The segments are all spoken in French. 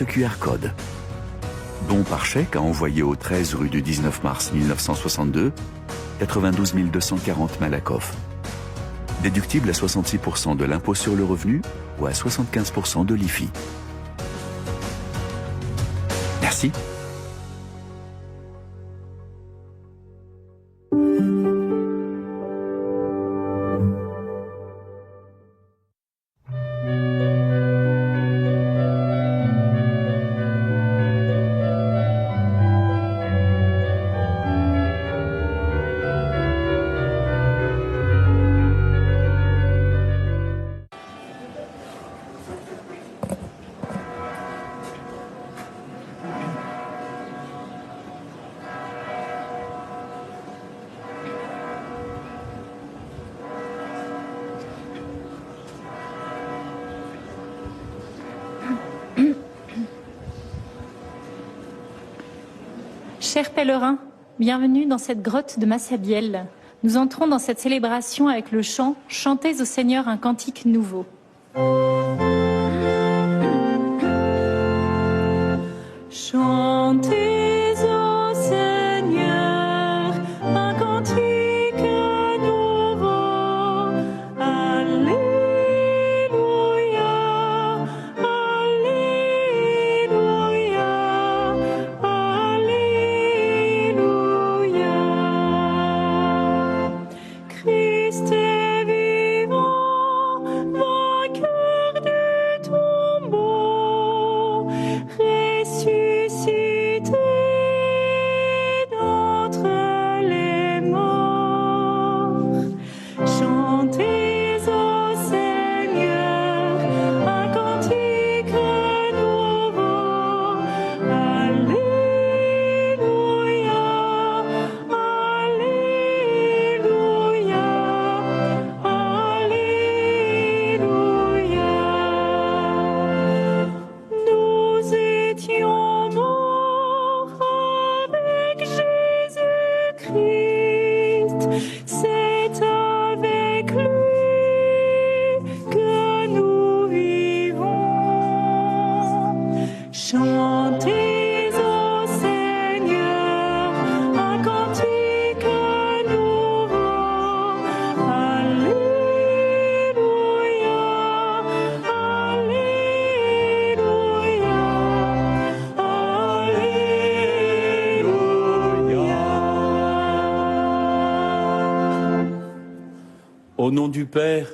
ce QR code. Don par chèque à envoyer au 13 rue du 19 mars 1962, 92 240 Malakoff. Déductible à 66% de l'impôt sur le revenu ou à 75% de l'IFI. Merci. Chers pèlerins, bienvenue dans cette grotte de Massabielle. Nous entrons dans cette célébration avec le chant « Chantez au Seigneur un cantique nouveau ». Chantez au Seigneur un cantique nouveau. Alléluia, Alléluia, Alléluia. Christ est vivant, vainqueur du tombeau, ressuscité d'entre les morts. Chantez au Seigneur un cantique nouveau. Alléluia, Alléluia, Alléluia. Nous étions morts avec Jésus-Christ, c'est avec lui que nous vivons. Chantez au Seigneur un cantique nouveau. Alléluia, Alléluia. Au nom du Père,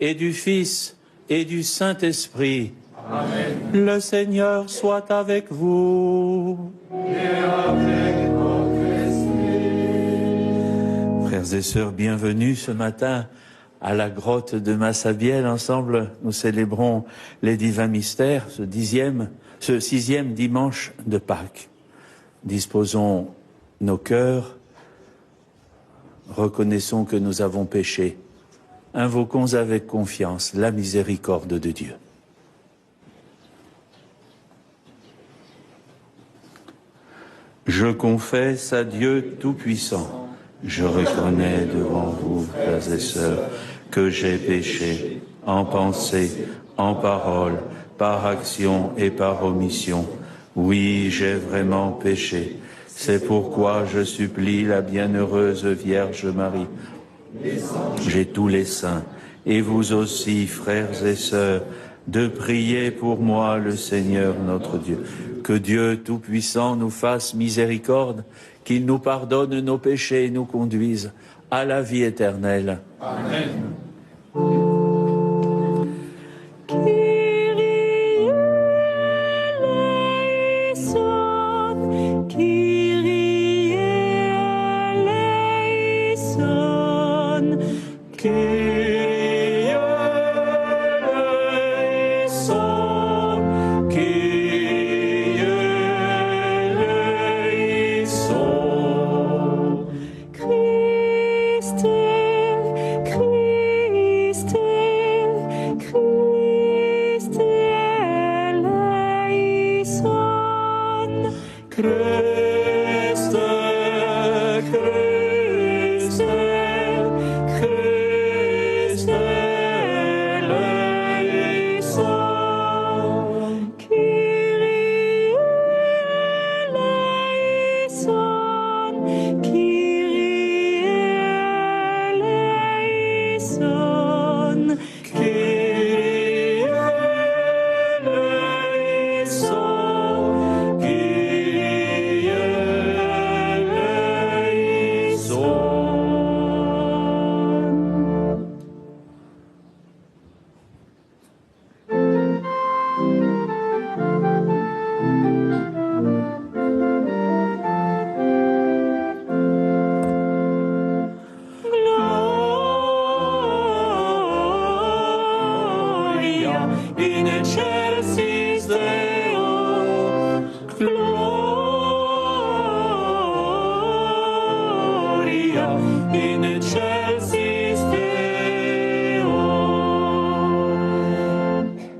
et du Fils, et du Saint-Esprit. Amen. Le Seigneur soit avec vous. Et avec votre esprit. Frères et sœurs, bienvenue ce matin à la grotte de Massabielle. Ensemble, nous célébrons les divins mystères, ce sixième dimanche de Pâques. Disposons nos cœurs, reconnaissons que nous avons péché. Invoquons avec confiance la miséricorde de Dieu. Je confesse à Dieu Tout-Puissant, je reconnais devant vous, frères et sœurs, que j'ai péché en pensée, en parole, par action et par omission. Oui, j'ai vraiment péché. C'est pourquoi je supplie la bienheureuse Vierge Marie, j'ai tous les saints, et vous aussi, frères et sœurs, de prier pour moi le Seigneur notre Dieu. Que Dieu Tout-Puissant nous fasse miséricorde, qu'il nous pardonne nos péchés et nous conduise à la vie éternelle. Amen. Kyrie Gloria in excelsis Deo.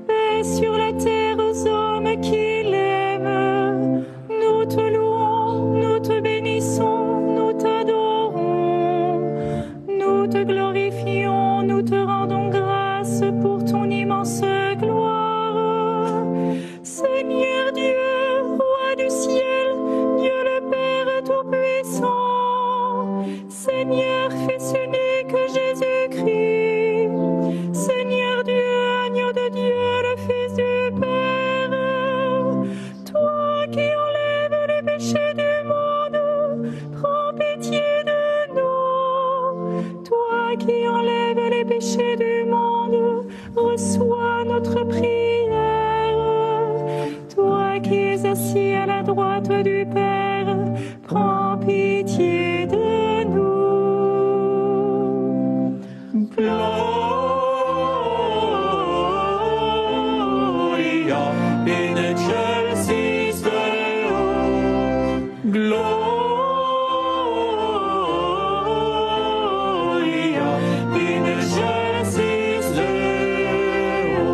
Paix sur la terre aux hommes qui l'aiment. Nous te louons, nous te bénissons, nous t'adorons. Nous te glorifions, nous te rendons grâce pour ton immense gloire. Seigneur Dieu, roi du ciel, Dieu le Père Tout-Puissant, Seigneur Fils unique Jésus-Christ, Seigneur Dieu, agneau de Dieu, le Fils du Père, toi qui enlèves les péchés du monde, prends pitié de nous. Toi qui enlèves les péchés du monde, reçois notre prière. Toi qui es assis à la droite du Père, prends pitié de nous. Gloria in excelsis Deo. Gloria in excelsis Deo.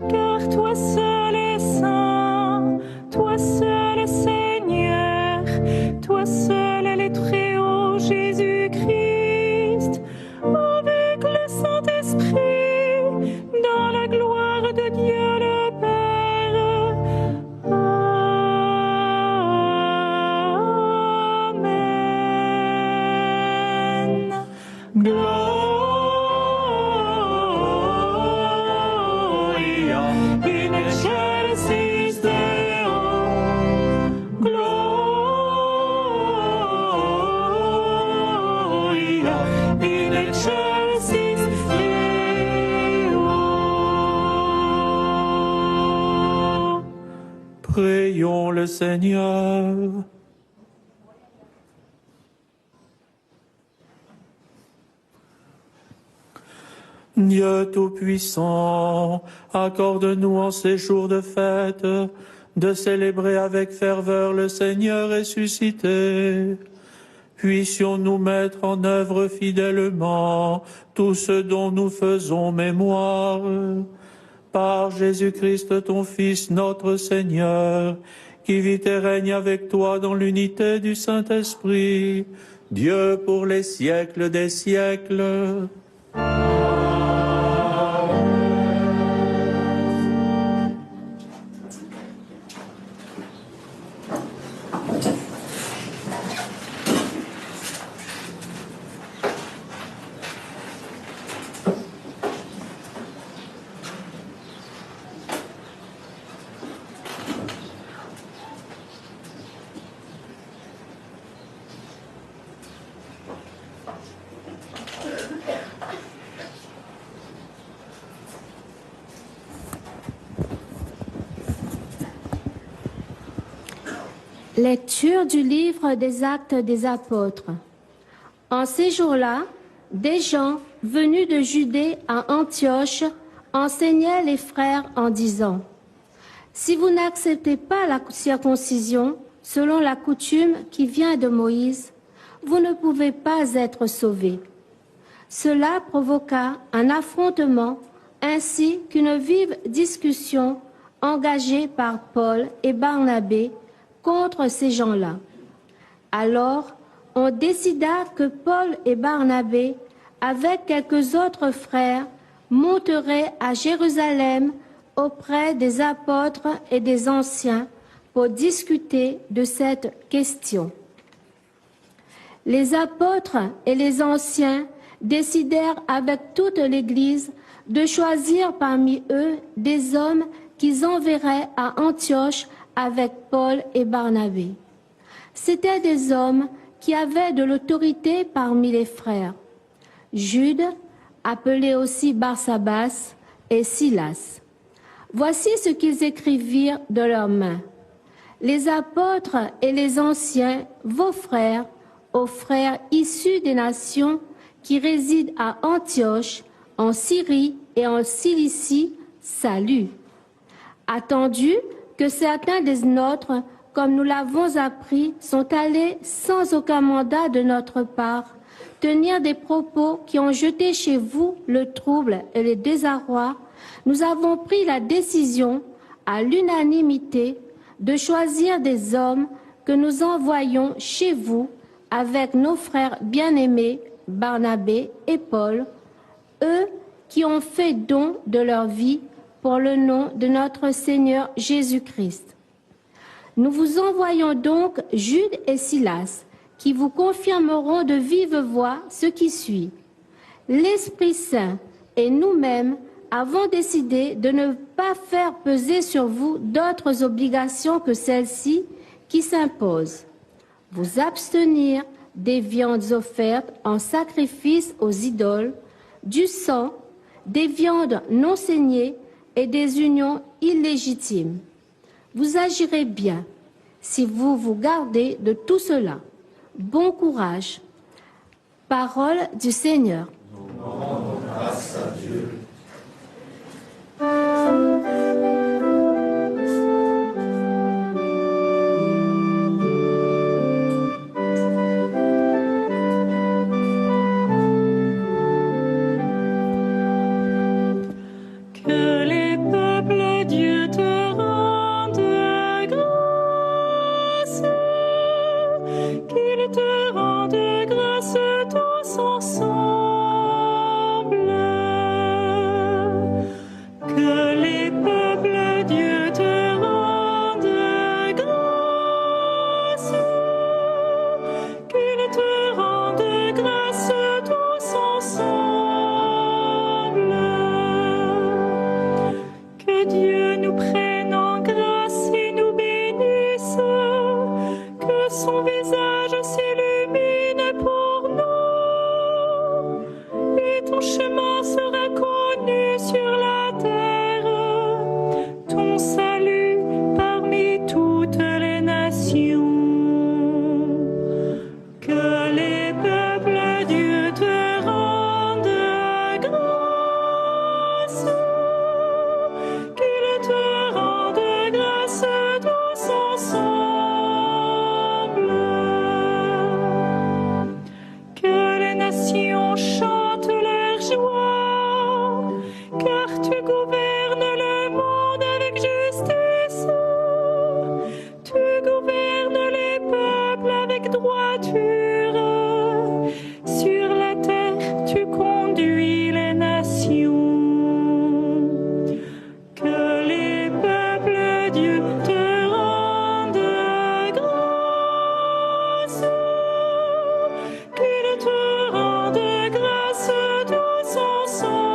Car toi seul es saint, toi seul es Seigneur, toi seul est le Très-Haut Jésus-Christ, avec le Saint-Esprit, dans la gloire de Dieu le Père. Amen. Gloria in excelsis Deo. Gloria in excelsis Deo. Prions le Seigneur. Dieu Tout-Puissant, accorde-nous en ces jours de fête de célébrer avec ferveur le Seigneur ressuscité. Puissions-nous mettre en œuvre fidèlement tout ce dont nous faisons mémoire. Par Jésus-Christ, ton Fils, notre Seigneur, qui vit et règne avec toi dans l'unité du Saint-Esprit, Dieu pour les siècles des siècles. Lecture du livre des Actes des Apôtres. En ces jours-là, des gens venus de Judée à Antioche enseignaient les frères en disant : si vous n'acceptez pas la circoncision selon la coutume qui vient de Moïse, vous ne pouvez pas être sauvés. Cela provoqua un affrontement ainsi qu'une vive discussion engagée par Paul et Barnabé contre ces gens-là. Alors, on décida que Paul et Barnabé, avec quelques autres frères, monteraient à Jérusalem auprès des apôtres et des anciens pour discuter de cette question. Les apôtres et les anciens décidèrent avec toute l'Église de choisir parmi eux des hommes qu'ils enverraient à Antioche avec Paul et Barnabé. C'étaient des hommes qui avaient de l'autorité parmi les frères. Jude, appelé aussi Barsabas, et Silas. Voici ce qu'ils écrivirent de leurs mains. Les apôtres et les anciens, vos frères, aux frères issus des nations qui résident à Antioche, en Syrie et en Cilicie, salut. Attendu que certains des nôtres, comme nous l'avons appris, sont allés sans aucun mandat de notre part, tenir des propos qui ont jeté chez vous le trouble et le désarroi, nous avons pris la décision, à l'unanimité, de choisir des hommes que nous envoyons chez vous avec nos frères bien-aimés, Barnabé et Paul, eux qui ont fait don de leur vie pour le nom de notre Seigneur Jésus-Christ. Nous vous envoyons donc Jude et Silas, qui vous confirmeront de vive voix ce qui suit. L'Esprit Saint et nous-mêmes avons décidé de ne pas faire peser sur vous d'autres obligations que celles-ci qui s'imposent. Vous abstenir des viandes offertes en sacrifice aux idoles, du sang, des viandes non saignées et des unions illégitimes. Vous agirez bien si vous vous gardez de tout cela. Bon courage. Parole du Seigneur. Nous rendons grâce à Dieu. Que les peuples, Dieu te rende grâce, qu'il te rende grâce tous ensemble. Que les peuples, Dieu te rende grâce, qu'il te rende grâce tous ensemble. Que Dieu nous prenne en grâce et nous bénisse, que son visage s'illumine pour nous, et ton chemin sera connu sur la terre, ton salut parmi toutes les nations. Que les peuples, Dieu te rende grâce, qu'il te rende grâce tous ensemble. Que les nations chantent leur joie, car tu gouvernes le monde avec justice. Tu gouvernes les peuples avec droiture. Sur la terre, tu conduis les nations. Que les peuples, Dieu te rende grâce, qu'il te rende grâce tous ensemble.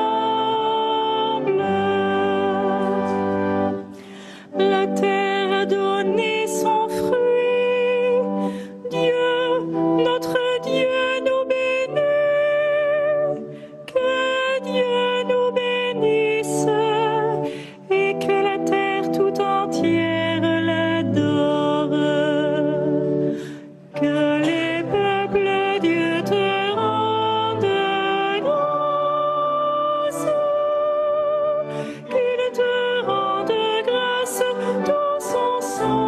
La terre a donné son fruit, Dieu, notre Dieu nous bénit. Que Dieu nous bénisse et que la terre tout entière l'adore. Que les peuples, Dieu te rende grâce, qu'il te rende grâce tous ensemble.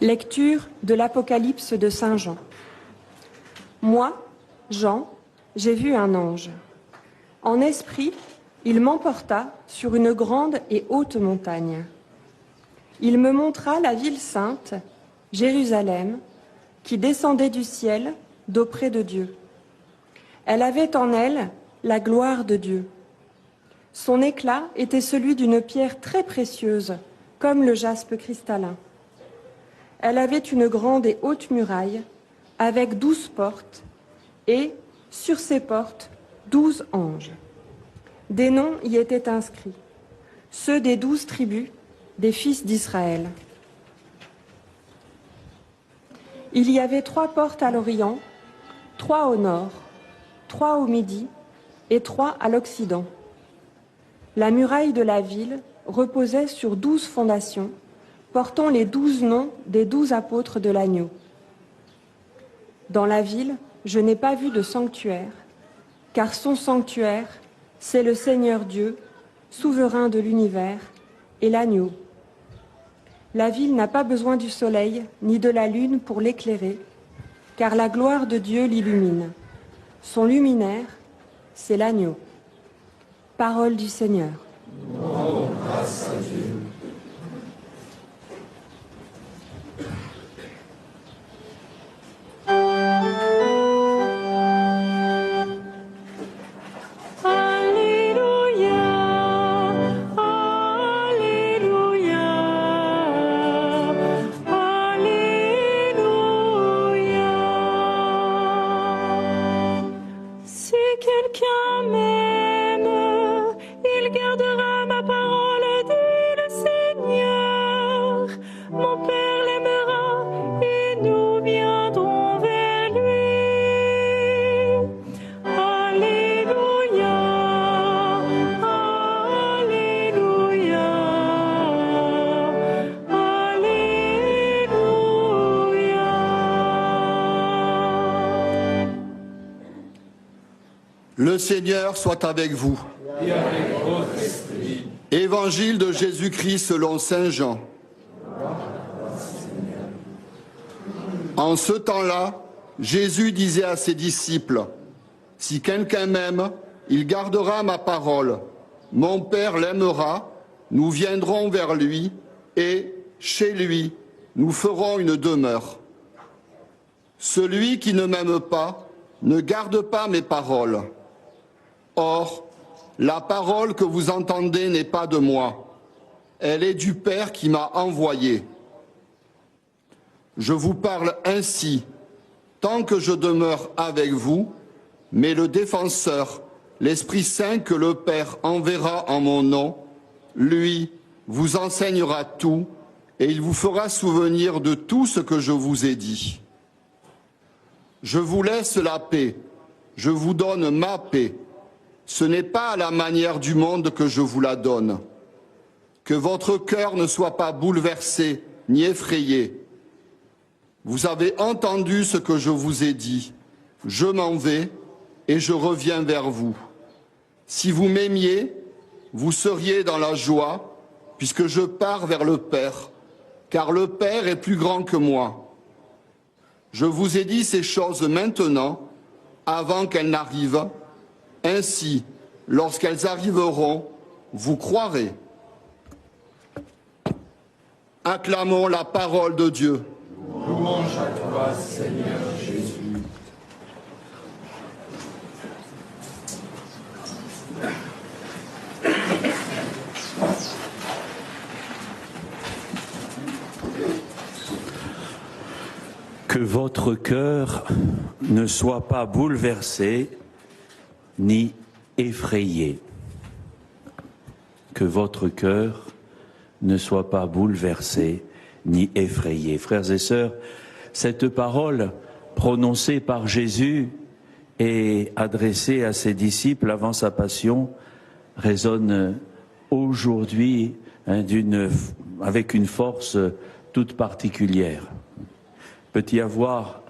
Lecture de l'Apocalypse de Saint Jean. Moi, Jean, j'ai vu un ange. En esprit, il m'emporta sur une grande et haute montagne. Il me montra la ville sainte, Jérusalem, qui descendait du ciel d'auprès de Dieu. Elle avait en elle la gloire de Dieu. Son éclat était celui d'une pierre très précieuse, comme le jaspe cristallin. Elle avait une grande et haute muraille, avec 12 portes, et, sur ces portes, 12 anges. Des noms y étaient inscrits, ceux des 12 tribus des fils d'Israël. Il y avait 3 portes à l'Orient, 3 au nord, 3 au midi et 3 à l'Occident. La muraille de la ville reposait sur 12 fondations, portant les 12 noms des 12 apôtres de l'agneau. Dans la ville, je n'ai pas vu de sanctuaire, car son sanctuaire, c'est le Seigneur Dieu, souverain de l'univers, et l'agneau. La ville n'a pas besoin du soleil ni de la lune pour l'éclairer, car la gloire de Dieu l'illumine. Son luminaire, c'est l'agneau. Parole du Seigneur. Oh, grâce à Dieu. Le Seigneur soit avec vous. Et avec votre esprit. Évangile de Jésus-Christ selon saint Jean. En ce temps-là, Jésus disait à ses disciples, « Si quelqu'un m'aime, il gardera ma parole. Mon Père l'aimera, nous viendrons vers lui, et, chez lui, nous ferons une demeure. Celui qui ne m'aime pas ne garde pas mes paroles. Or, la parole que vous entendez n'est pas de moi, elle est du Père qui m'a envoyé. Je vous parle ainsi, tant que je demeure avec vous, mais le défenseur, l'Esprit Saint que le Père enverra en mon nom, lui vous enseignera tout et il vous fera souvenir de tout ce que je vous ai dit. Je vous laisse la paix, je vous donne ma paix. Ce n'est pas à la manière du monde que je vous la donne. Que votre cœur ne soit pas bouleversé ni effrayé. Vous avez entendu ce que je vous ai dit. Je m'en vais et je reviens vers vous. Si vous m'aimiez, vous seriez dans la joie, puisque je pars vers le Père, car le Père est plus grand que moi. Je vous ai dit ces choses maintenant, avant qu'elles n'arrivent. Ainsi, lorsqu'elles arriveront, vous croirez. Acclamons la parole de Dieu. Louange à toi, Seigneur Jésus. Que votre cœur ne soit pas bouleversé ni effrayé. Que votre cœur ne soit pas bouleversé ni effrayé. Frères et sœurs, cette parole prononcée par Jésus et adressée à ses disciples avant sa passion résonne aujourd'hui avec une force toute particulière. Il peut y avoir,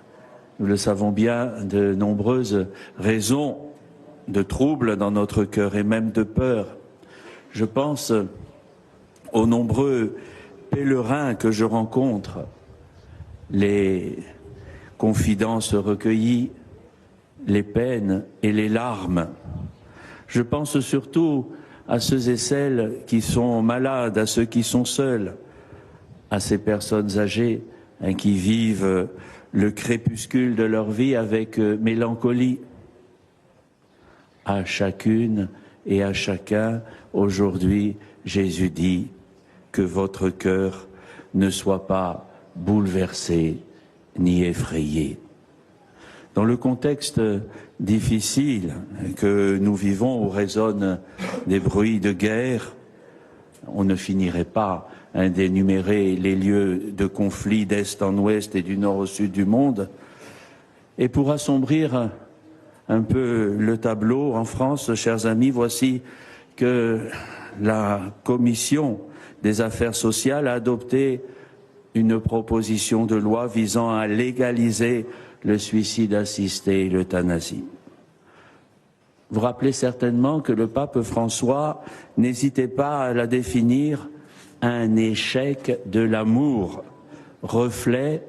nous le savons bien, de nombreuses raisons de troubles dans notre cœur et même de peur. Je pense aux nombreux pèlerins que je rencontre, les confidences recueillies, les peines et les larmes. Je pense surtout à ceux et celles qui sont malades, à ceux qui sont seuls, à ces personnes âgées qui vivent le crépuscule de leur vie avec mélancolie. À chacune et à chacun, aujourd'hui, Jésus dit que votre cœur ne soit pas bouleversé ni effrayé. Dans le contexte difficile que nous vivons, où résonnent des bruits de guerre, on ne finirait pas d'énumérer les lieux de conflit d'est en ouest et du nord au sud du monde. Et pour assombrir un peu le tableau, en France, chers amis, voici que la Commission des affaires sociales a adopté une proposition de loi visant à légaliser le suicide assisté et l'euthanasie. Vous rappelez certainement que le pape François n'hésitait pas à la définir un échec de l'amour, reflet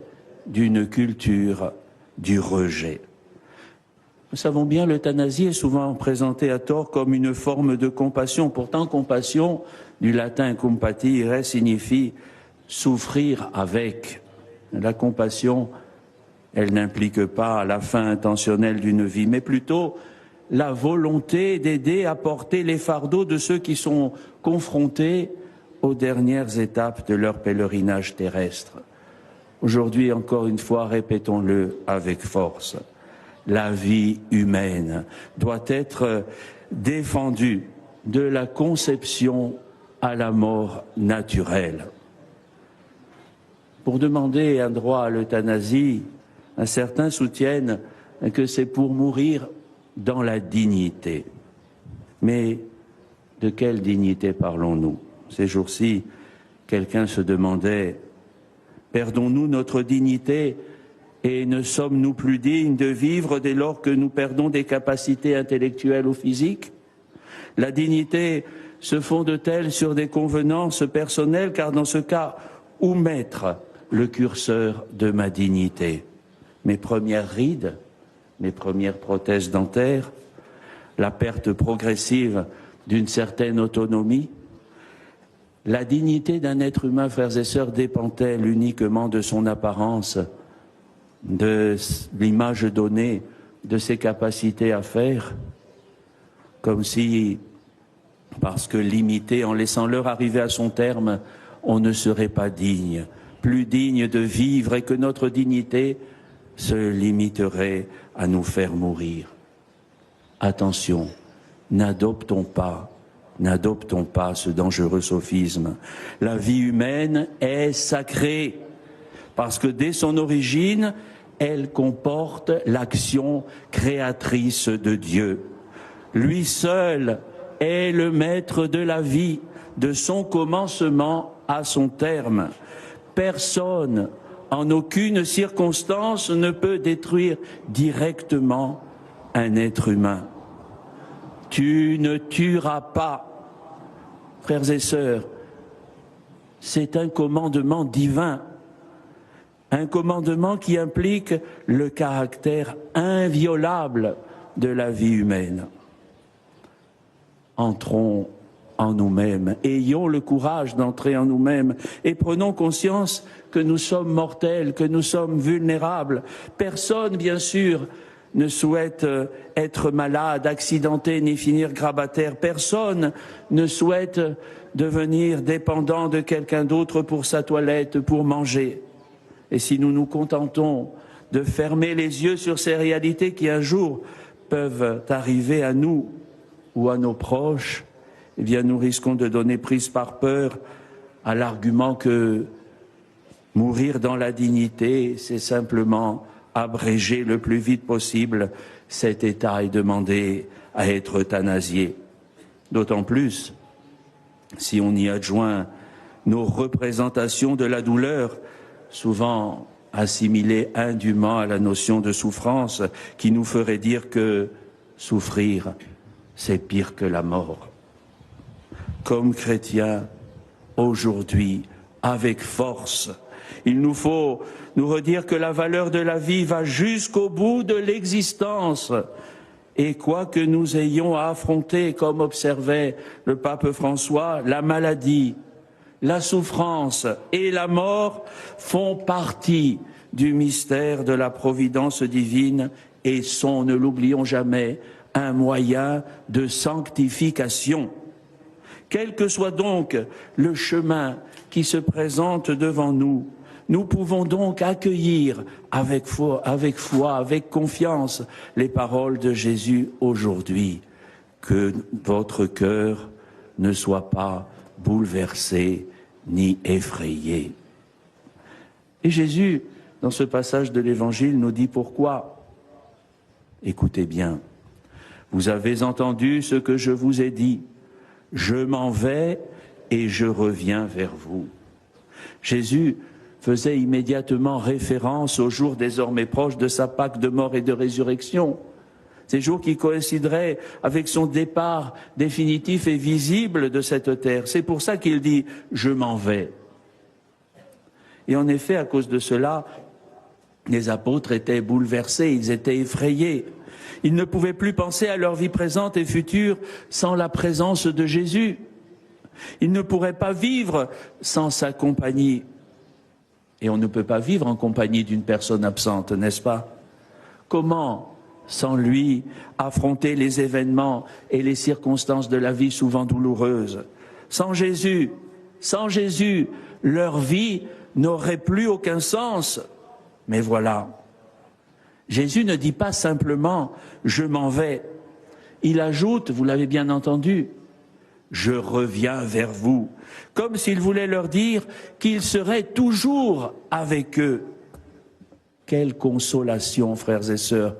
d'une culture du rejet. Nous savons bien, l'euthanasie est souvent présentée à tort comme une forme de compassion. Pourtant, compassion, du latin compatire, signifie souffrir avec. La compassion, elle n'implique pas la fin intentionnelle d'une vie, mais plutôt la volonté d'aider à porter les fardeaux de ceux qui sont confrontés aux dernières étapes de leur pèlerinage terrestre. Aujourd'hui, encore une fois, répétons-le avec force. La vie humaine doit être défendue de la conception à la mort naturelle. Pour demander un droit à l'euthanasie, certains soutiennent que c'est pour mourir dans la dignité. Mais de quelle dignité parlons-nous? Ces jours-ci, quelqu'un se demandait: perdons-nous notre dignité et ne sommes-nous plus dignes de vivre dès lors que nous perdons des capacités intellectuelles ou physiques? La dignité se fonde-t-elle sur des convenances personnelles? Car dans ce cas, où mettre le curseur de ma dignité? Mes premières rides, mes premières prothèses dentaires, la perte progressive d'une certaine autonomie? La dignité d'un être humain, frères et sœurs, dépend-elle uniquement de son apparence, de l'image donnée, de ses capacités à faire? Comme si, parce que limité, en laissant l'heure arriver à son terme, on ne serait pas digne, plus digne de vivre, et que notre dignité se limiterait à nous faire mourir. Attention, n'adoptons pas ce dangereux sophisme. La vie humaine est sacrée, parce que dès son origine, elle comporte l'action créatrice de Dieu. Lui seul est le maître de la vie, de son commencement à son terme. Personne, en aucune circonstance, ne peut détruire directement un être humain. Tu ne tueras pas. Frères et sœurs, c'est un commandement divin, un commandement qui implique le caractère inviolable de la vie humaine. Entrons en nous-mêmes, ayons le courage d'entrer en nous-mêmes et prenons conscience que nous sommes mortels, que nous sommes vulnérables. Personne, bien sûr, ne souhaite être malade, accidenté, ni finir grabataire. Personne ne souhaite devenir dépendant de quelqu'un d'autre pour sa toilette, pour manger. Et si nous nous contentons de fermer les yeux sur ces réalités qui un jour peuvent arriver à nous ou à nos proches, eh bien nous risquons de donner prise par peur à l'argument que mourir dans la dignité, c'est simplement abréger le plus vite possible cet état et demander à être euthanasié. D'autant plus si on y adjoint nos représentations de la douleur, souvent assimilées indûment à la notion de souffrance, qui nous ferait dire que souffrir, c'est pire que la mort. Comme chrétiens, aujourd'hui, avec force, il nous faut nous redire que la valeur de la vie va jusqu'au bout de l'existence. Et quoi que nous ayons à affronter, comme observait le pape François, la maladie, la souffrance et la mort font partie du mystère de la providence divine et sont, ne l'oublions jamais, un moyen de sanctification. Quel que soit donc le chemin qui se présente devant nous, nous pouvons donc accueillir avec foi, avec confiance, les paroles de Jésus aujourd'hui. Que votre cœur ne soit pas bouleversé ni effrayés. Et Jésus, dans ce passage de l'Évangile, nous dit pourquoi. Écoutez bien. Vous avez entendu ce que je vous ai dit. Je m'en vais et je reviens vers vous. Jésus faisait immédiatement référence aux jours désormais proches de sa Pâque de mort et de résurrection. Ces jours qui coïncideraient avec son départ définitif et visible de cette terre. C'est pour ça qu'il dit « je m'en vais ». Et en effet, à cause de cela, les apôtres étaient bouleversés, ils étaient effrayés. Ils ne pouvaient plus penser à leur vie présente et future sans la présence de Jésus. Ils ne pourraient pas vivre sans sa compagnie. Et on ne peut pas vivre en compagnie d'une personne absente, n'est-ce pas? Comment, sans lui, affronter les événements et les circonstances de la vie souvent douloureuses? Sans Jésus, leur vie n'aurait plus aucun sens. Mais voilà, Jésus ne dit pas simplement « je m'en vais ». Il ajoute, vous l'avez bien entendu, « je reviens vers vous », comme s'il voulait leur dire qu'il serait toujours avec eux. Quelle consolation, frères et sœurs,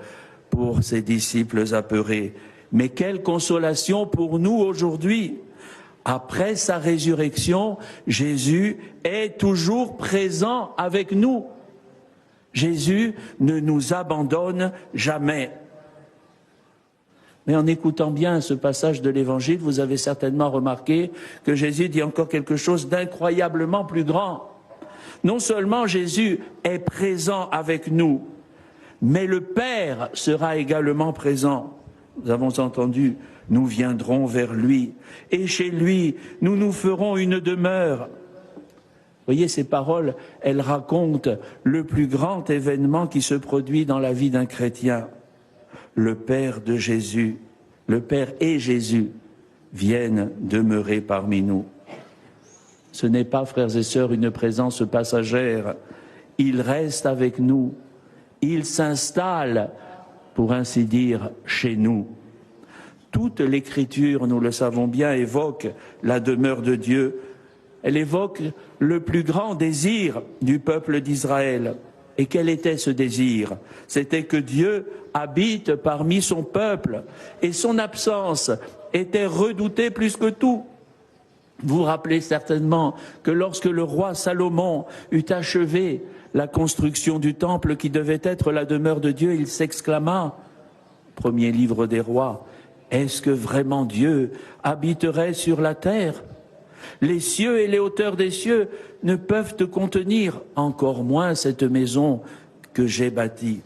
pour ces disciples apeurés. Mais quelle consolation pour nous aujourd'hui. Après sa résurrection, Jésus est toujours présent avec nous. Jésus ne nous abandonne jamais. Mais en écoutant bien ce passage de l'Évangile, vous avez certainement remarqué que Jésus dit encore quelque chose d'incroyablement plus grand. Non seulement Jésus est présent avec nous, mais le Père sera également présent. Nous avons entendu, nous viendrons vers lui, et chez lui, nous nous ferons une demeure. Vous voyez, ces paroles, elles racontent le plus grand événement qui se produit dans la vie d'un chrétien. Le Père de Jésus, le Père et Jésus viennent demeurer parmi nous. Ce n'est pas, frères et sœurs, une présence passagère. Il reste avec nous. Il s'installe, pour ainsi dire, chez nous. Toute l'Écriture, nous le savons bien, évoque la demeure de Dieu. Elle évoque le plus grand désir du peuple d'Israël. Et quel était ce désir? C'était que Dieu habite parmi son peuple. Et son absence était redoutée plus que tout. Vous vous rappelez certainement que lorsque le roi Salomon eut achevé la construction du temple qui devait être la demeure de Dieu, il s'exclama, premier livre des rois, « Est-ce que vraiment Dieu habiterait sur la terre ? Les cieux et les hauteurs des cieux ne peuvent te contenir, encore moins cette maison que j'ai bâtie. »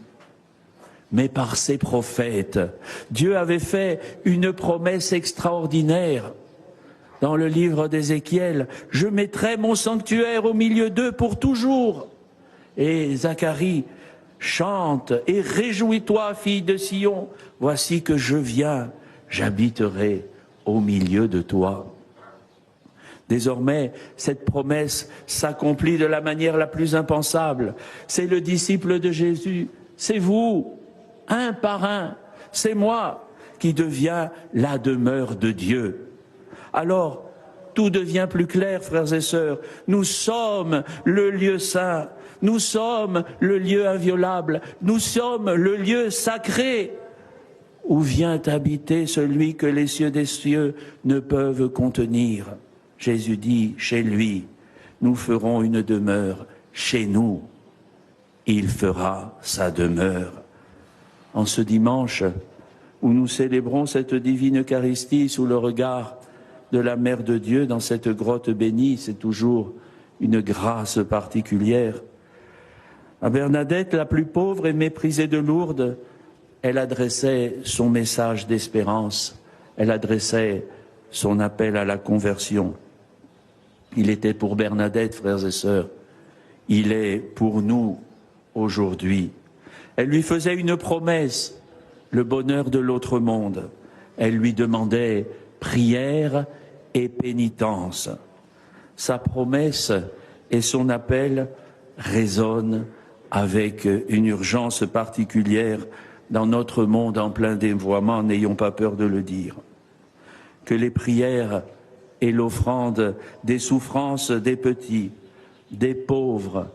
Mais par ses prophètes, Dieu avait fait une promesse extraordinaire. Dans le livre d'Ézéchiel, « Je mettrai mon sanctuaire au milieu d'eux pour toujours. » Et Zacharie chante « Et réjouis-toi, fille de Sion, voici que je viens, j'habiterai au milieu de toi. » Désormais, cette promesse s'accomplit de la manière la plus impensable. C'est le disciple de Jésus, c'est vous, un par un, c'est moi qui deviens la demeure de Dieu. Alors, tout devient plus clair, frères et sœurs. Nous sommes le lieu saint, nous sommes le lieu inviolable, nous sommes le lieu sacré où vient habiter celui que les cieux des cieux ne peuvent contenir. Jésus dit, chez lui, nous ferons une demeure, chez nous, il fera sa demeure. En ce dimanche où nous célébrons cette divine Eucharistie sous le regard de la Mère de Dieu dans cette grotte bénie, c'est toujours une grâce particulière. À Bernadette, la plus pauvre et méprisée de Lourdes, elle adressait son message d'espérance, elle adressait son appel à la conversion. Il était pour Bernadette, frères et sœurs, il est pour nous aujourd'hui. Elle lui faisait une promesse, le bonheur de l'autre monde. Elle lui demandait prière et pénitence. Sa promesse et son appel résonnent avec une urgence particulière dans notre monde en plein dévoiement, n'ayons pas peur de le dire. Que les prières et l'offrande des souffrances des petits, des pauvres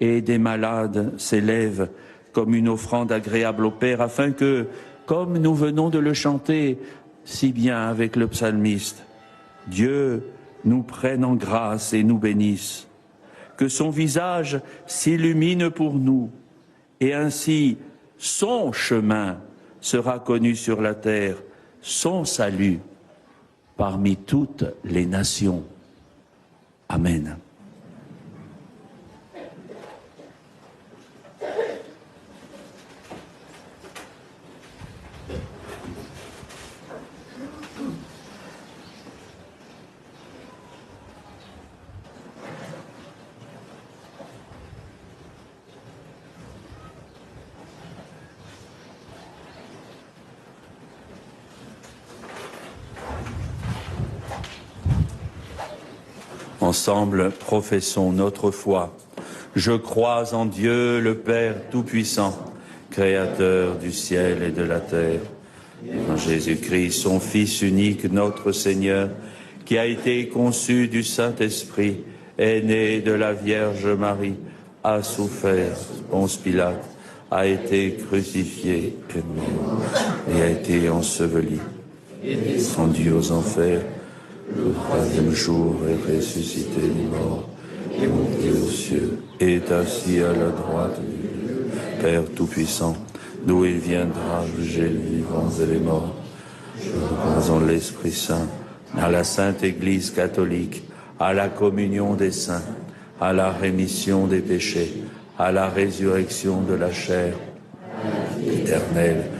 et des malades s'élève comme une offrande agréable au Père, afin que, comme nous venons de le chanter si bien avec le psalmiste, Dieu nous prenne en grâce et nous bénisse, que son visage s'illumine pour nous, et ainsi son chemin sera connu sur la terre, son salut parmi toutes les nations. Amen. Ensemble, professons notre foi. Je crois en Dieu, le Père Tout-Puissant, Créateur du ciel et de la terre, en Jésus-Christ, son Fils unique, notre Seigneur, qui a été conçu du Saint-Esprit, est né de la Vierge Marie, a souffert, Ponce Pilate, a été crucifié et mort, et a été enseveli, descendu aux enfers. Le troisième jour est ressuscité des morts, est monté aux cieux, est assis à la droite du Dieu, Père Tout-Puissant, d'où il viendra juger les vivants et les morts. Je crois en l'Esprit Saint, à la Sainte Église catholique, à la communion des saints, à la rémission des péchés, à la résurrection de la chair éternelle.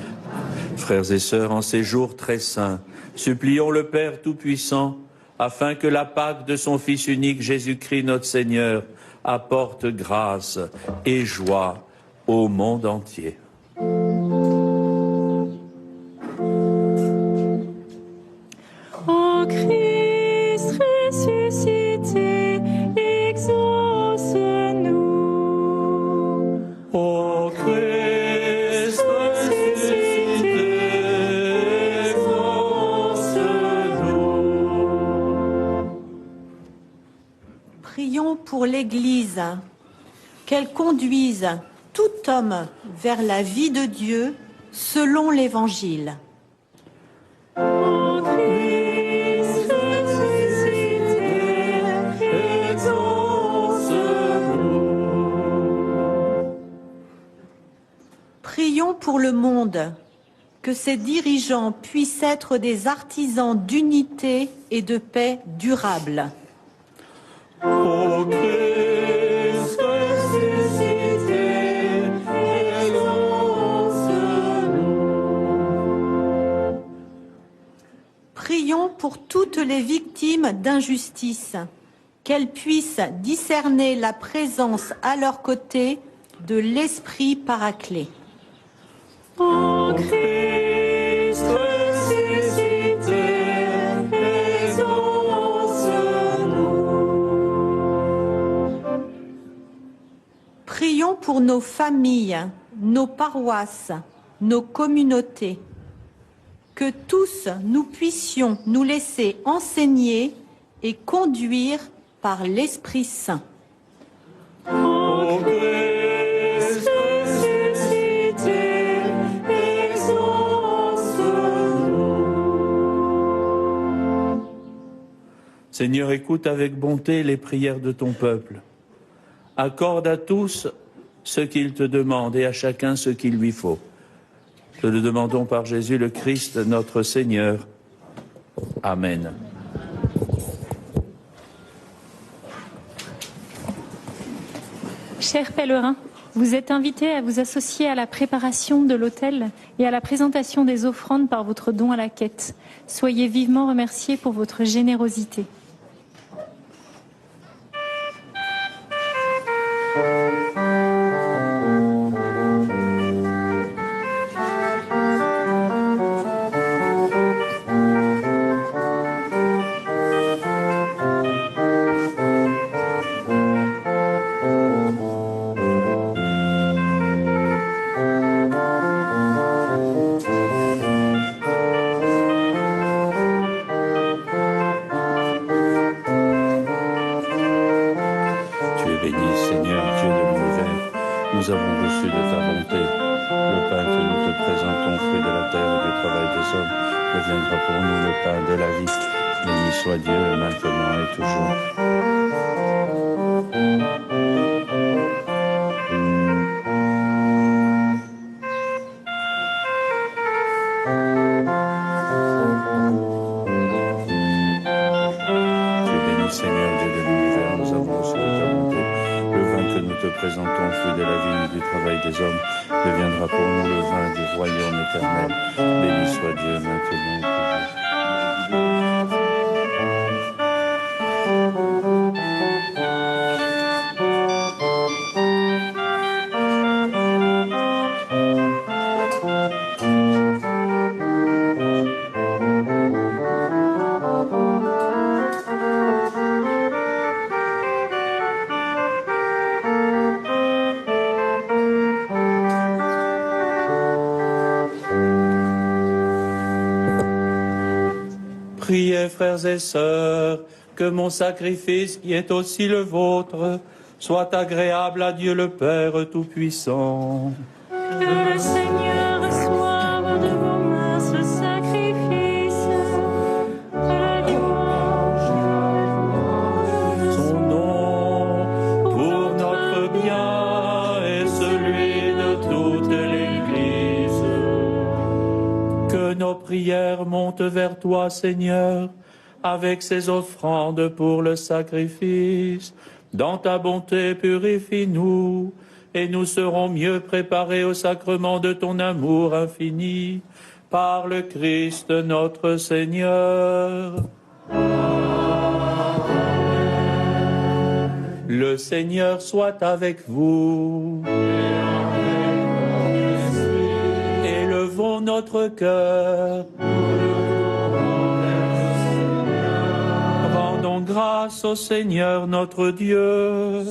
Frères et sœurs, en ces jours très saints, supplions le Père Tout-Puissant, afin que la Pâque de son Fils unique, Jésus-Christ notre Seigneur, apporte grâce et joie au monde entier. Ô Christ ressuscité, exauce-nous. Ô Christ ressuscité, exauce-nous. Prions pour l'Église, qu'elle conduise tout homme vers la vie de Dieu selon l'Évangile. Ô Christ ressuscité, exauce-nous. Prions pour le monde, que ses dirigeants puissent être des artisans d'unité et de paix durable. Ô Christ ressuscité, exauce-nous. Prions pour toutes les victimes d'injustice, qu'elles puissent discerner la présence à leur côté de l'Esprit Paraclet. Ô Christ ressuscité, exauce-nous. Prions pour nos familles, nos paroisses, nos communautés. Que tous nous puissions nous laisser enseigner et conduire par l'Esprit Saint. Ô Christ ressuscité, exauce-nous. Seigneur, écoute avec bonté les prières de ton peuple. Accorde à tous ce qu'ils te demandent et à chacun ce qu'il lui faut. Te le demandons par Jésus le Christ, notre Seigneur. Amen. Chers pèlerins, vous êtes invités à vous associer à la préparation de l'autel et à la présentation des offrandes par votre don à la quête. Soyez vivement remerciés pour votre générosité. ton fruit de la terre et du travail des hommes, deviendra pour nous le pain de la vie. Béni soit Dieu, maintenant et toujours. Seigneur Dieu de l'univers, nous avons reçu de ta bonté. Le vin que nous te présentons, fruit de la vie et du travail des hommes, deviendra pour nous le vin du royaume éternel. Béni soit Dieu maintenant et Priez, frères et sœurs, que mon sacrifice, qui est aussi le vôtre, soit agréable à Dieu le Père Tout-Puissant. Que le Seigneur reçoive de vos mains ce sacrifice, la louange de Son nom, pour notre bien et celui de toute l'Église. Que nos prières montent vers toi, Seigneur, avec ces offrandes pour le sacrifice. Dans ta bonté, purifie-nous, et nous serons mieux préparés au sacrement de ton amour infini, par le Christ notre Seigneur. Le Seigneur soit avec vous. Élevons notre cœur. Rendons grâce au Seigneur notre Dieu.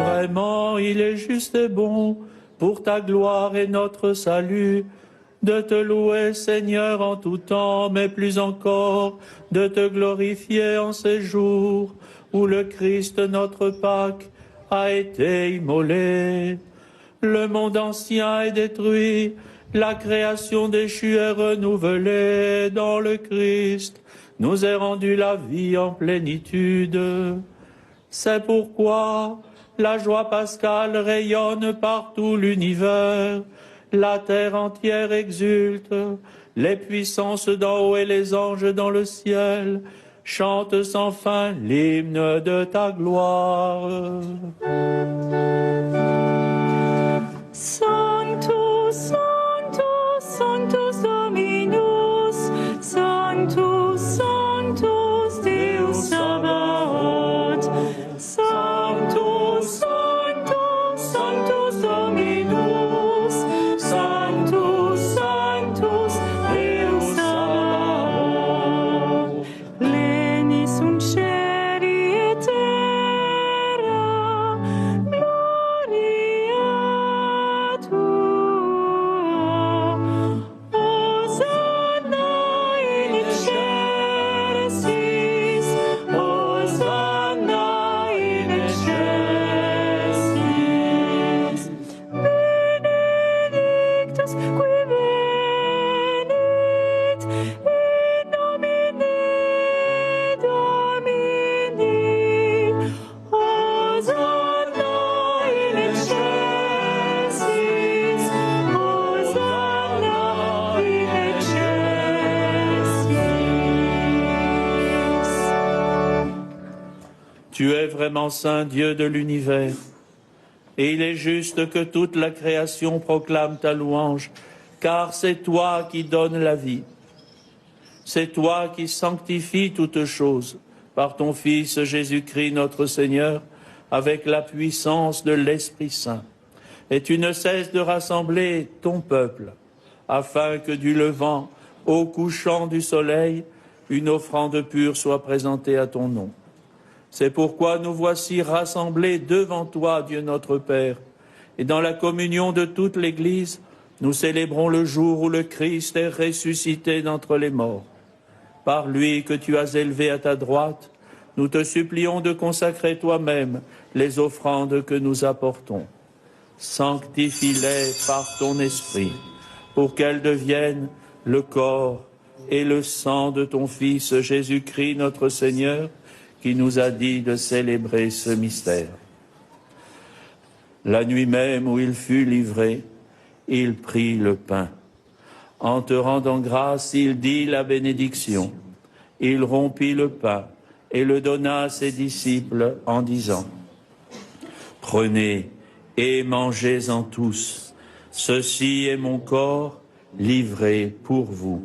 Vraiment, il est juste et bon, pour ta gloire et notre salut, de te louer, Seigneur, en tout temps, mais plus encore, de te glorifier en ces jours où le Christ, notre Pâque, a été immolé. Le monde ancien est détruit, la création déchue est renouvelée dans le Christ, nous est rendue la vie en plénitude. C'est pourquoi la joie pascale rayonne par tout l'univers, la terre entière exulte, les puissances d'en haut et les anges dans le ciel chantent sans fin l'hymne de ta gloire. Sanctus, Sanctus, Sanctus Dominus, Sanctus, Sanctus Deus Sabaoth, Sanctus, Sanctus, Sanctus Dominus, Sanctus, Sanctus Deus Sabaoth. Pleni sunt cieli et terra, gloria tua. Hosanna in excelsis, Hosanna in excelsis. Benedictus qui venit in nomine Domini. Hosanna in excelsis, Hosanna in excelsis. Tu es vraiment saint Dieu de l'univers, et il est juste que toute la création proclame ta louange, car c'est toi qui donnes la vie. C'est toi qui sanctifies toutes choses par ton Fils Jésus-Christ notre Seigneur, avec la puissance de l'Esprit Saint. Et tu ne cesses de rassembler ton peuple, afin que du levant au couchant du soleil, une offrande pure soit présentée à ton nom. C'est pourquoi nous voici rassemblés devant toi, Dieu notre Père, et dans la communion de toute l'Église, nous célébrons le jour où le Christ est ressuscité d'entre les morts. Par lui que tu as élevé à ta droite, nous te supplions de consacrer toi-même les offrandes que nous apportons. sanctifie-les par ton esprit, pour qu'elles deviennent le corps et le sang de ton Fils Jésus-Christ notre Seigneur, qui nous a dit de célébrer ce mystère. La nuit même où il fut livré, il prit le pain. En te rendant grâce, il dit la bénédiction. Il rompit le pain et le donna à ses disciples en disant : Prenez et mangez-en tous. Ceci est mon corps livré pour vous.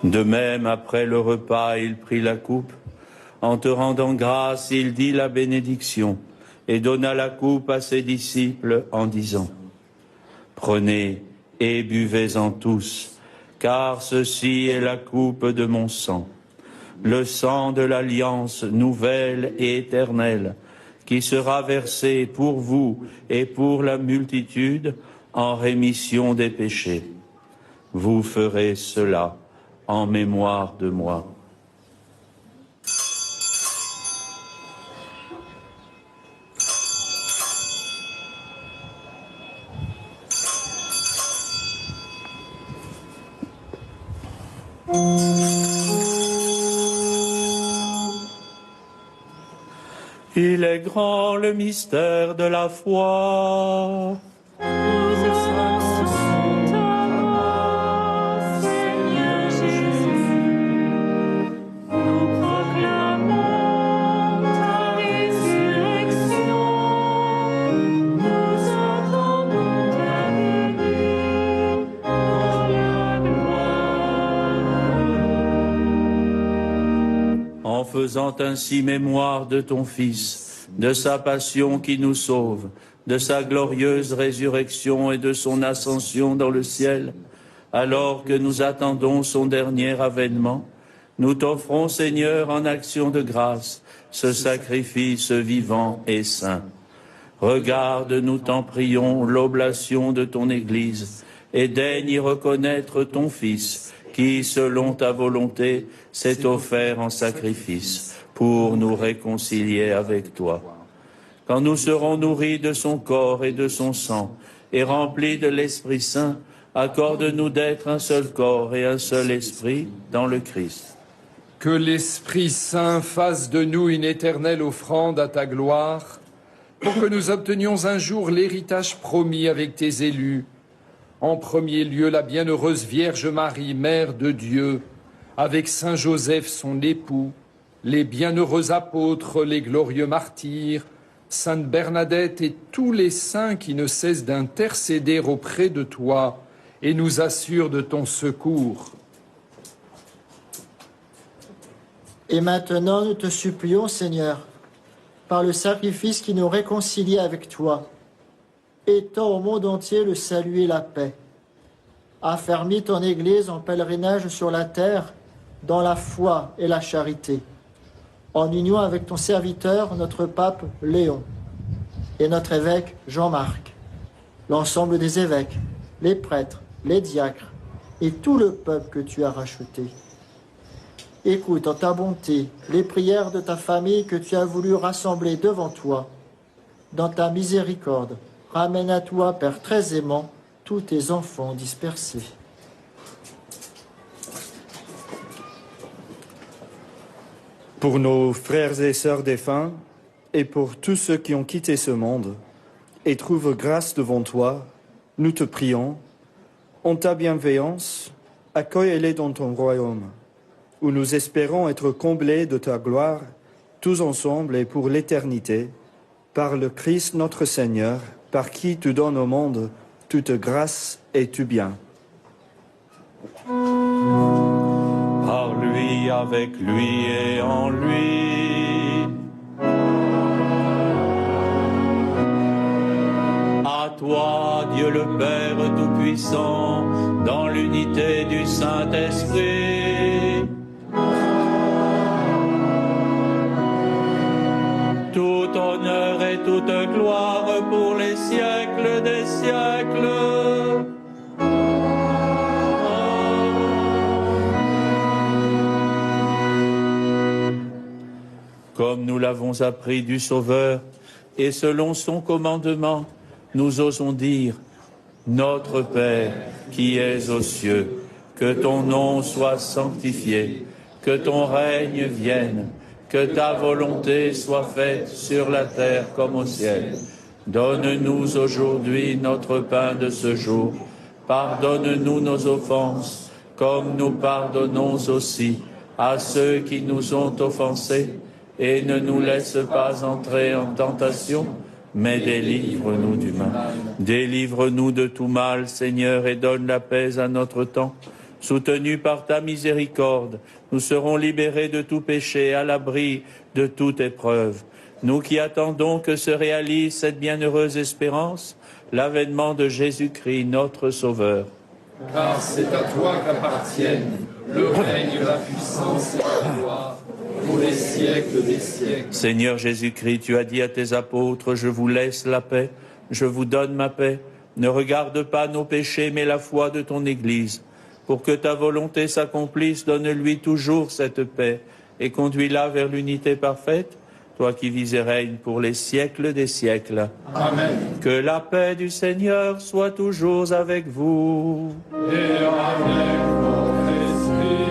De même, après le repas, il prit la coupe. En te rendant grâce, il dit la bénédiction et donna la coupe à ses disciples en disant : Prenez et buvez-en tous, car ceci est la coupe de mon sang, le sang de l'alliance nouvelle et éternelle, qui sera versé pour vous et pour la multitude en rémission des péchés. Vous ferez cela en mémoire de moi. Il est grand le mystère de la foi. En faisant ainsi mémoire de ton Fils, de sa passion qui nous sauve, de sa glorieuse résurrection et de son ascension dans le ciel, alors que nous attendons son dernier avènement, nous t'offrons, Seigneur, en action de grâce, ce sacrifice vivant et saint. Regarde, nous t'en prions, l'oblation de ton Église, et daigne y reconnaître ton Fils, qui, selon ta volonté, s'est offert en sacrifice pour nous réconcilier avec toi. Quand nous serons nourris de son corps et de son sang et remplis de l'Esprit Saint, accorde-nous d'être un seul corps et un seul esprit dans le Christ. Que l'Esprit Saint fasse de nous une éternelle offrande à ta gloire, pour que nous obtenions un jour l'héritage promis avec tes élus. En premier lieu, la bienheureuse Vierge Marie, Mère de Dieu, avec Saint Joseph, son époux, les bienheureux apôtres, les glorieux martyrs, Sainte Bernadette et tous les saints qui ne cessent d'intercéder auprès de toi et nous assurent de ton secours. Et maintenant, nous te supplions, Seigneur, par le sacrifice qui nous réconcilie avec toi, étends au monde entier le salut et la paix. Affermis ton Église en pèlerinage sur la terre, dans la foi et la charité, en union avec ton serviteur, notre pape Léon, et notre évêque Jean-Marc, l'ensemble des évêques, les prêtres, les diacres, et tout le peuple que tu as racheté. Écoute en ta bonté les prières de ta famille que tu as voulu rassembler devant toi. Dans ta miséricorde, ramène à toi, Père très aimant, tous tes enfants dispersés. Pour nos frères et sœurs défunts, et pour tous ceux qui ont quitté ce monde, et trouvent grâce devant toi, nous te prions, en ta bienveillance, accueille-les dans ton royaume, où nous espérons être comblés de ta gloire, tous ensemble et pour l'éternité, par le Christ notre Seigneur, par qui tu donnes au monde toute grâce et tout bien. Par lui, avec lui et en lui. À toi, Dieu le Père Tout-Puissant, dans l'unité du Saint-Esprit, toute tout honneur et toute gloire pour les siècles des siècles. Comme nous l'avons appris du Sauveur, et selon son commandement, nous osons dire, Notre Père, qui es aux cieux, que ton nom soit sanctifié, que ton règne vienne, que ta volonté soit faite sur la terre comme au ciel. Donne-nous aujourd'hui notre pain de ce jour. Pardonne-nous nos offenses, comme nous pardonnons aussi à ceux qui nous ont offensés. Et ne nous laisse pas entrer en tentation, mais délivre-nous du mal. Délivre-nous de tout mal, Seigneur, et donne la paix à notre temps. Soutenus par ta miséricorde, nous serons libérés de tout péché, à l'abri de toute épreuve. Nous qui attendons que se réalise cette bienheureuse espérance, l'avènement de Jésus-Christ, notre Sauveur. Car c'est à toi qu'appartiennent le règne, la puissance et la gloire, pour les siècles des siècles. Seigneur Jésus-Christ, tu as dit à tes apôtres, je vous laisse la paix, je vous donne ma paix. Ne regarde pas nos péchés, mais la foi de ton Église. Pour que ta volonté s'accomplisse, donne-lui toujours cette paix et conduis-la vers l'unité parfaite, toi qui vis et règnes pour les siècles des siècles. Amen. Que la paix du Seigneur soit toujours avec vous. Et avec votre esprit.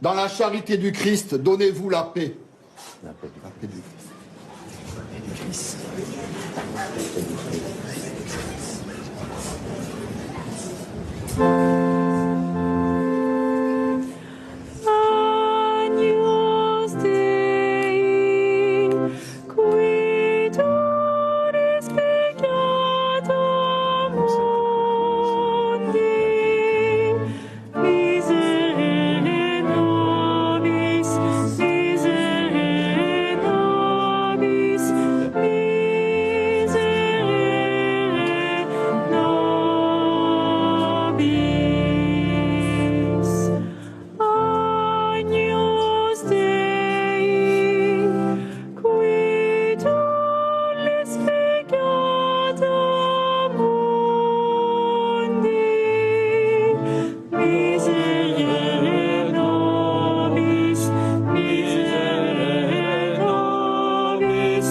Dans la charité du Christ, donnez-vous la paix. La paix du Christ. Agnus Dei, qui donis peccatum mundi, miserere nobis, miserere nobis, miserere nobis. Agnus Dei, qui tollis peccatum mundi, miserere nobis, miserere nobis,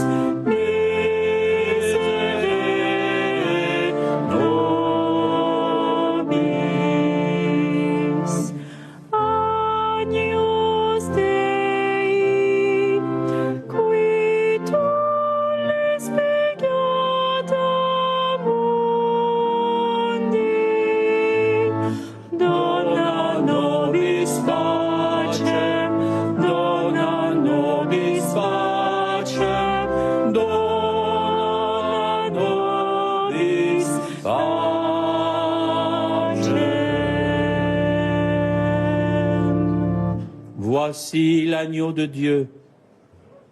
miserere nobis. Agnus Dei, qui tollis peccatum mundi, dona nobis pacem, dona nobis pacem, dona nobis pacem. Voici l'agneau de Dieu.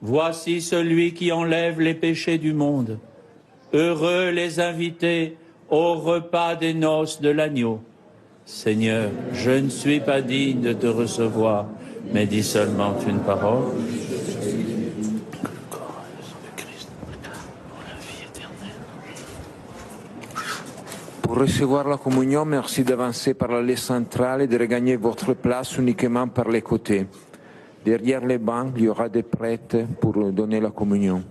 Voici celui qui enlève les péchés du monde. Heureux les invités au repas des noces de l'agneau. Seigneur, je ne suis pas digne de te recevoir, mais dis seulement une parole. Pour recevoir la communion, merci d'avancer par l'allée centrale et de regagner votre place uniquement par les côtés. Derrière les bancs, il y aura des prêtres pour donner la communion.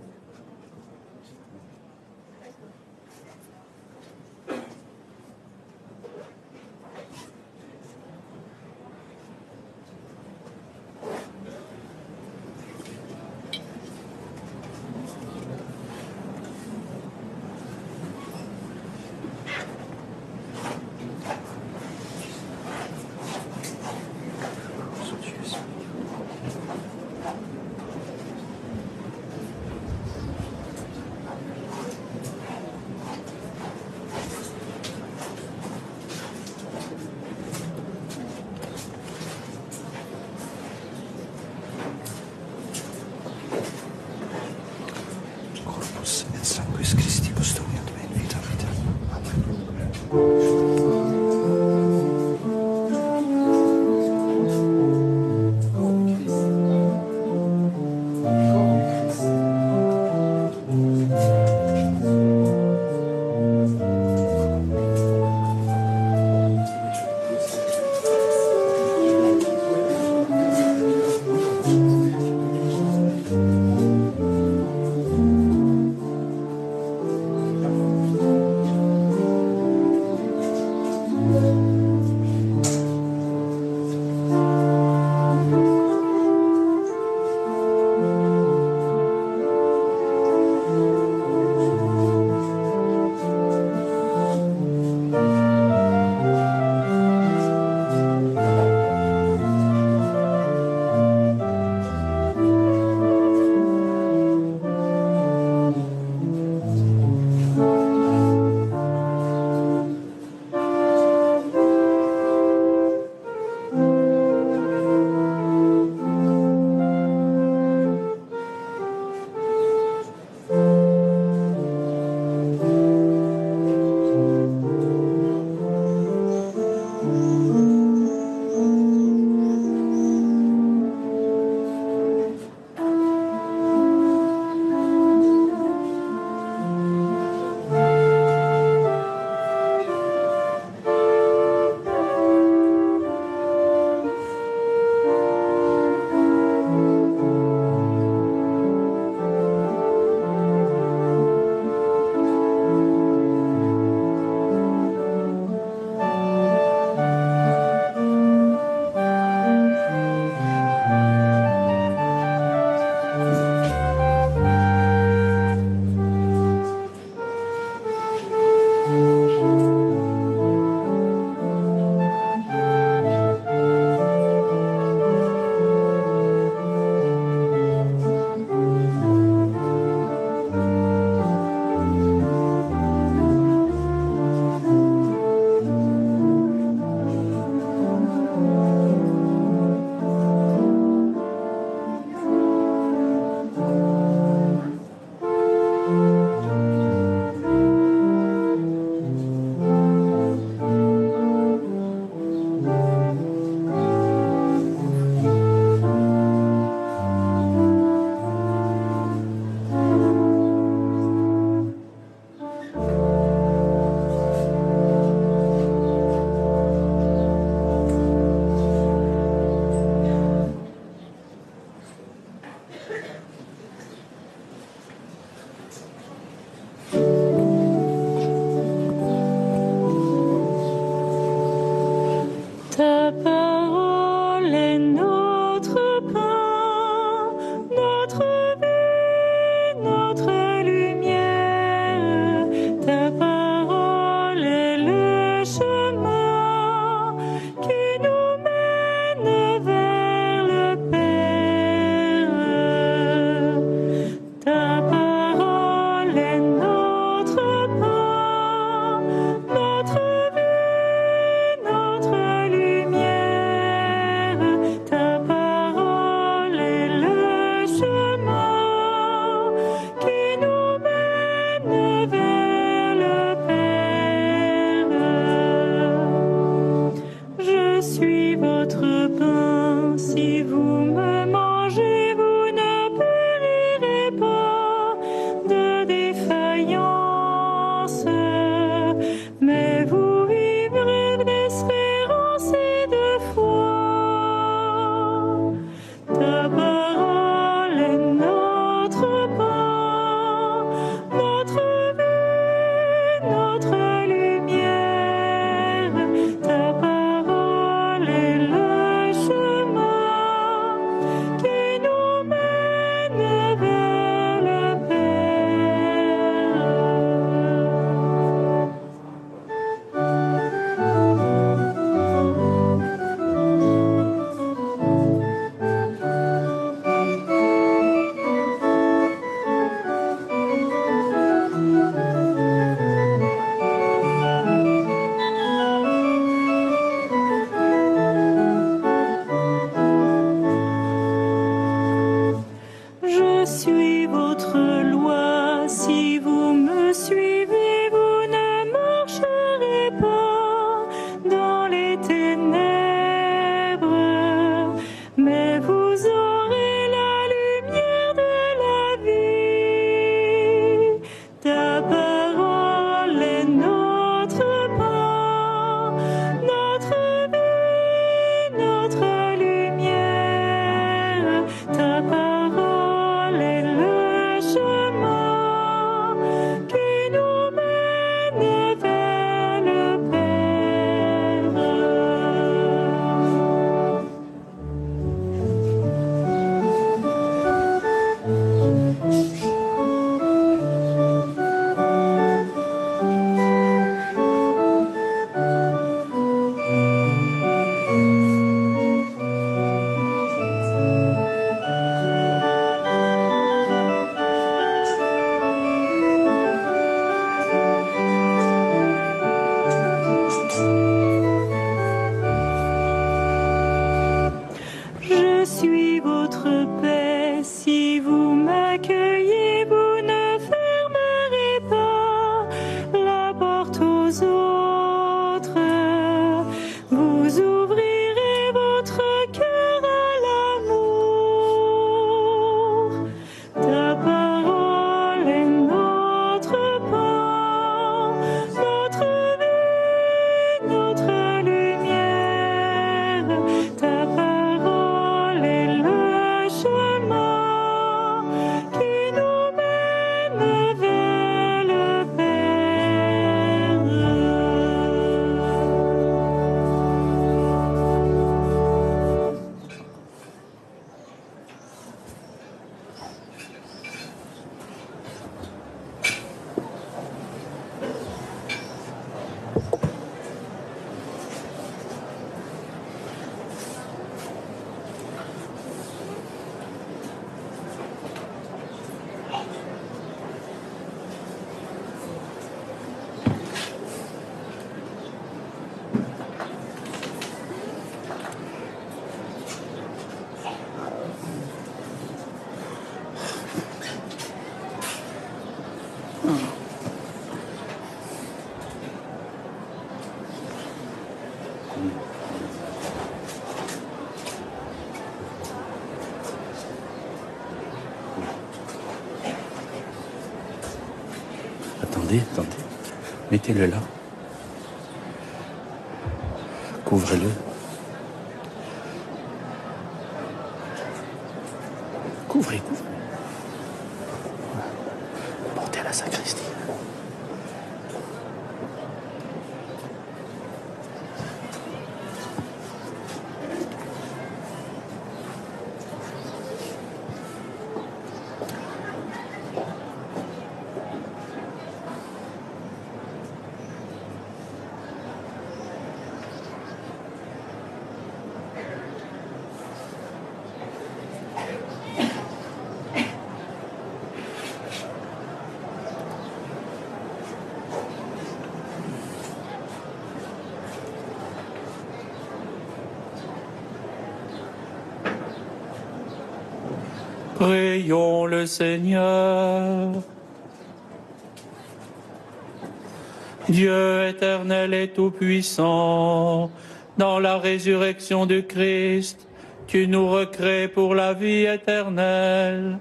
Je suis votre loi, si vous me suivez, vous ne marcherez pas dans les ténèbres, mais vous aurez la lumière de la vie. Ta parole est notre pain, notre vie, notre lumière. Ta parole est le chemin qui nous mène vers le Père. Je suis votre paix, si vous m'accueillez, vous ne fermerez pas la porte aux autres. Vous ouvrirez votre cœur à l'amour. Ta parole est notre pain, notre vie, notre lumière. Ta parole est le chemin qui nous mène vers le Père. Attendez. Mettez-le là. Couvrez-le. Couvrez. Portez à la sacristie. Prions le Seigneur. Dieu éternel et tout-puissant, dans la résurrection du Christ, tu nous recrées pour la vie éternelle.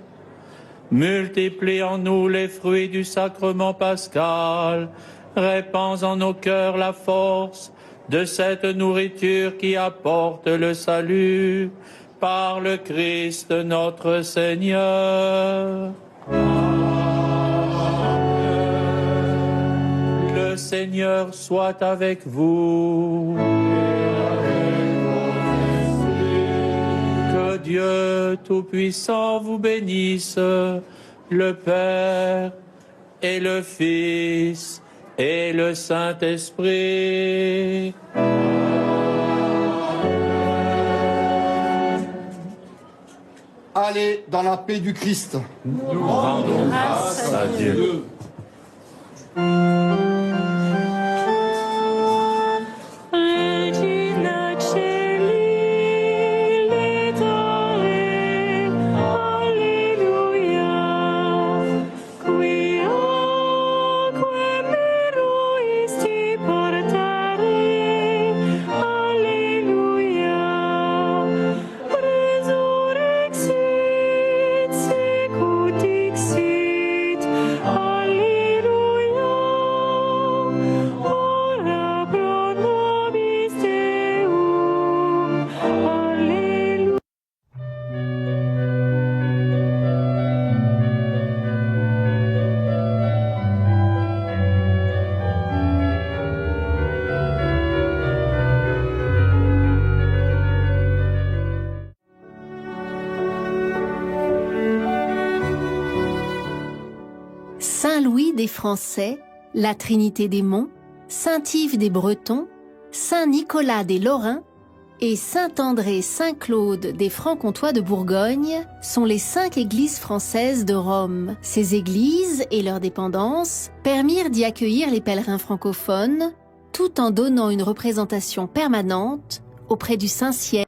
Multiplie en nous les fruits du sacrement pascal, répands en nos cœurs la force de cette nourriture qui apporte le salut, par le Christ notre Seigneur. Le Seigneur soit avec vous. Que Dieu Tout-Puissant vous bénisse, le Père et le Fils et le Saint-Esprit. Allez dans la paix du Christ. Nous rendons grâce à Dieu. Regina Celi, Letore, Alleluia. Saint-Louis des Français, la Trinité des Monts, Saint-Yves des Bretons, Saint-Nicolas des Lorrains et Saint-André-Saint-Claude des Francs-Comtois de Bourgogne sont les 5 églises françaises de Rome. Ces églises et leurs dépendances permirent d'y accueillir les pèlerins francophones tout en donnant une représentation permanente auprès du Saint-Ciel.